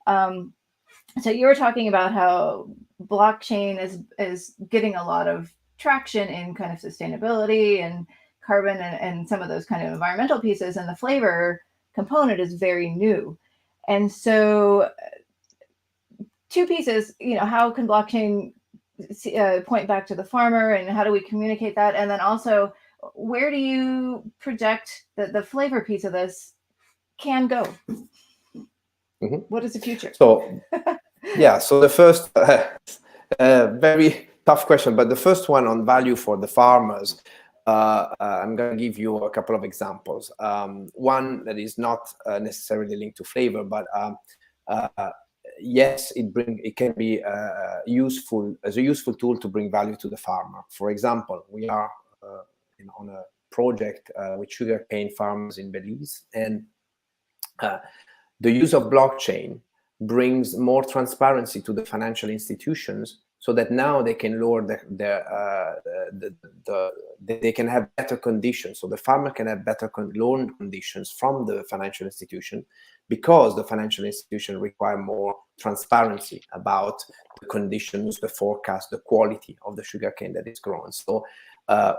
so you were talking about how blockchain is getting a lot of traction in kind of sustainability and carbon and some of those kind of environmental pieces, and the flavor component is very new. And so two pieces, how can blockchain point back to the farmer, and how do we communicate that? And then also, where do you project that the flavor piece of this can go? What is the future? So, yeah, so the first, very tough question, but the first one on value for the farmers, I'm going to give you a couple of examples. One that is not necessarily linked to flavor, but yes, it can be useful as a useful tool to bring value to the farmer. For example, we are on a project with sugarcane farmers in Belize, and the use of blockchain brings more transparency to the financial institutions, so that now they can lower they can have better conditions. So the farmer can have better loan conditions from the financial institution, because the financial institution require more transparency about the conditions, the forecast, the quality of the sugarcane that is grown. So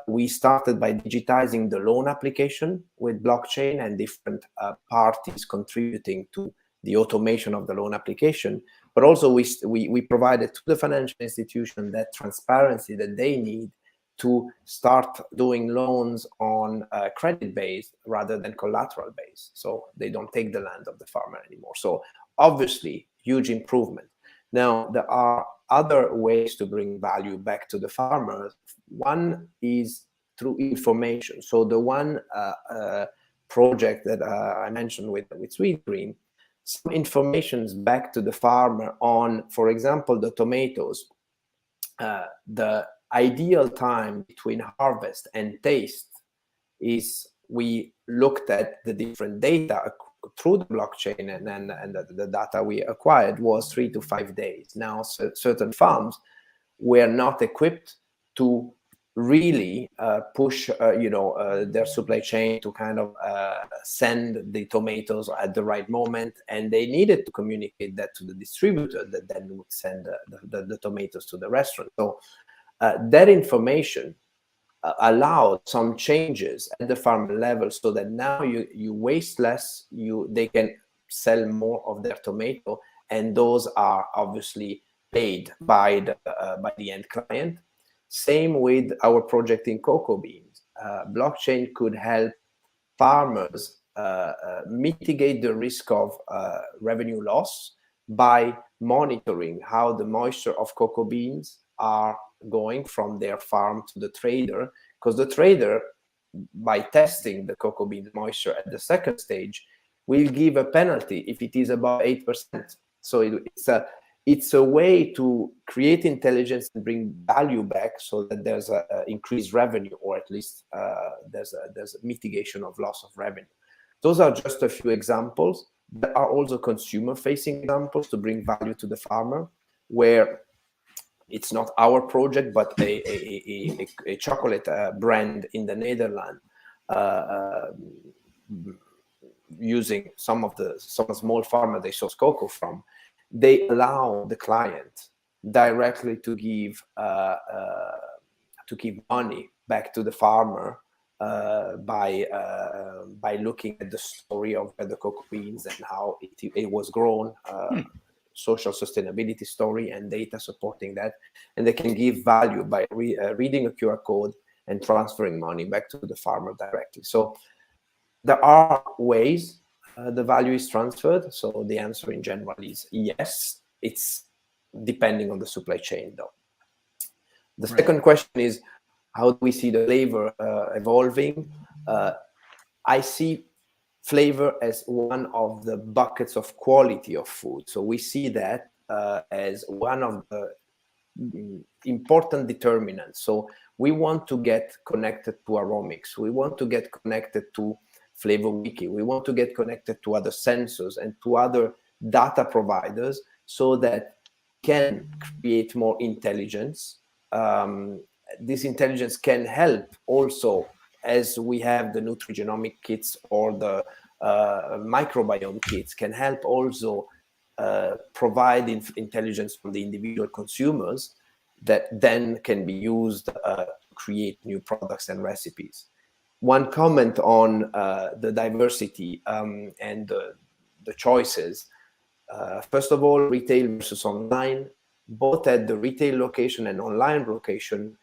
we started by digitizing the loan application with blockchain, and different parties contributing to the automation of the loan application. But also we provided to the financial institution that transparency that they need to start doing loans on credit-based rather than collateral-based. So they don't take the land of the farmer anymore. So obviously, huge improvement. Now, there are other ways to bring value back to the farmers. One is through information. So the one project that I mentioned with Sweet Green, some information back to the farmer on, for example, the tomatoes, the ideal time between harvest and taste is, we looked at the different data through the blockchain, and the data we acquired was 3 to 5 days. Now, certain farms were not equipped to really push their supply chain to kind of send the tomatoes at the right moment, and they needed to communicate that to the distributor that then would send the tomatoes to the restaurant. So that information allowed some changes at the farm level, so that now you waste less, they can sell more of their tomato, and those are obviously paid by the end client. Same with our project in cocoa beans. Blockchain could help farmers mitigate the risk of revenue loss by monitoring how the moisture of cocoa beans are going from their farm to the trader, because the trader, by testing the cocoa bean moisture at the second stage, will give a penalty if it is above 8%. So it's a way to create intelligence and bring value back, so that there's a increased revenue, or at least there's a mitigation of loss of revenue. Those are just a few examples. There are also consumer-facing examples to bring value to the farmer, where it's not our project, but a chocolate brand in the Netherlands, using some small farmer they source cocoa from. They allow the client directly to give money back to the farmer by looking at the story of the cocoa beans and how it was grown. social sustainability story and data supporting that, and they can give value by reading a QR code and transferring money back to the farmer directly. So there are ways the value is transferred. So the answer in general is yes. It's depending on the supply chain, though. The second question is, how do we see the flavor evolving? I see flavor as one of the buckets of quality of food. So we see that as one of the important determinants. So we want to get connected to Aromics. We want to get connected to Flavor Wiki. We want to get connected to other sensors and to other data providers so that can create more intelligence. This intelligence can help also, as we have the nutrigenomic kits or the microbiome kits, can help also provide intelligence from the individual consumers that then can be used to create new products and recipes. One comment on the diversity and the choices. First of all, retail versus online, both at the retail location and online location,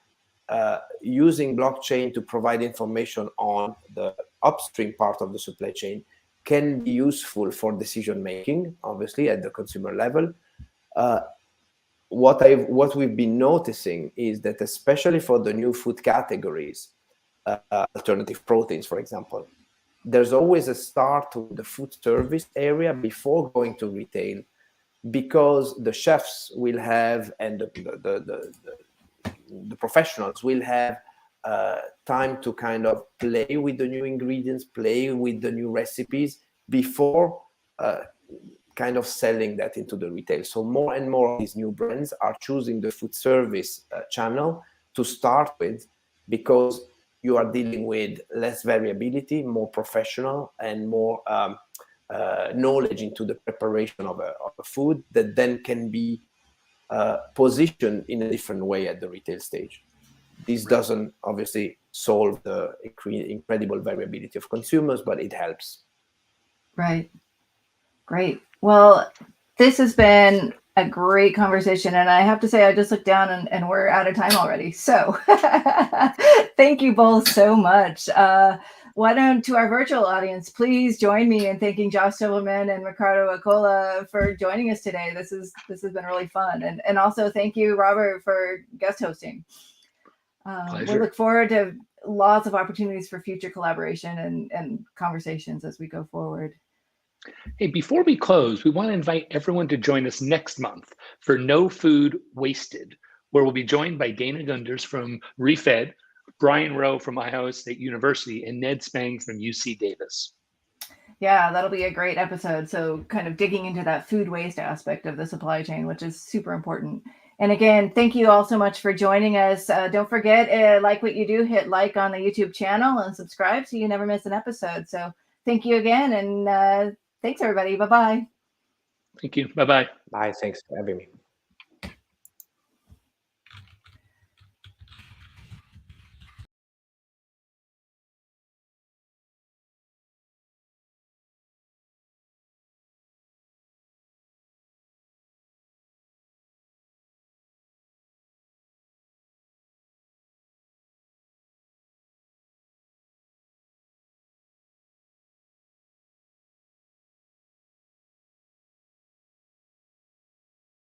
using blockchain to provide information on the upstream part of the supply chain can be useful for decision making, obviously at the consumer level. What we've been noticing is that, especially for the new food categories, alternative proteins, for example, there's always a start with the food service area before going to retail, because the chefs will have, and the professionals will have time to kind of play with the new ingredients, play with the new recipes before kind of selling that into the retail. So more and more of these new brands are choosing the food service channel to start with, because you are dealing with less variability, more professional, and more knowledge into the preparation of a food that then can be positioned in a different way at the retail stage. This doesn't obviously solve the incredible variability of consumers, but it helps. Right. Great. Well, this has been a great conversation. And I have to say, I just looked down and we're out of time already. So thank you both so much. Why don't, to our virtual audience, please join me in thanking Josh Silverman and Ricardo Acola for joining us today. This has been really fun. And also thank you, Robert, for guest hosting. We look forward to lots of opportunities for future collaboration and conversations as we go forward. Hey, before we close, we want to invite everyone to join us next month for No Food Wasted, where we'll be joined by Dana Gunders from ReFed, Brian Rowe from Ohio State University, and Ned Spang from UC Davis. Yeah, that'll be a great episode. So kind of digging into that food waste aspect of the supply chain, which is super important. And again, thank you all so much for joining us. Don't forget, like what you do, hit like on the YouTube channel and subscribe so you never miss an episode. So thank you again. And thanks, everybody. Bye-bye. Thank you. Bye-bye. Bye. Thanks for having me.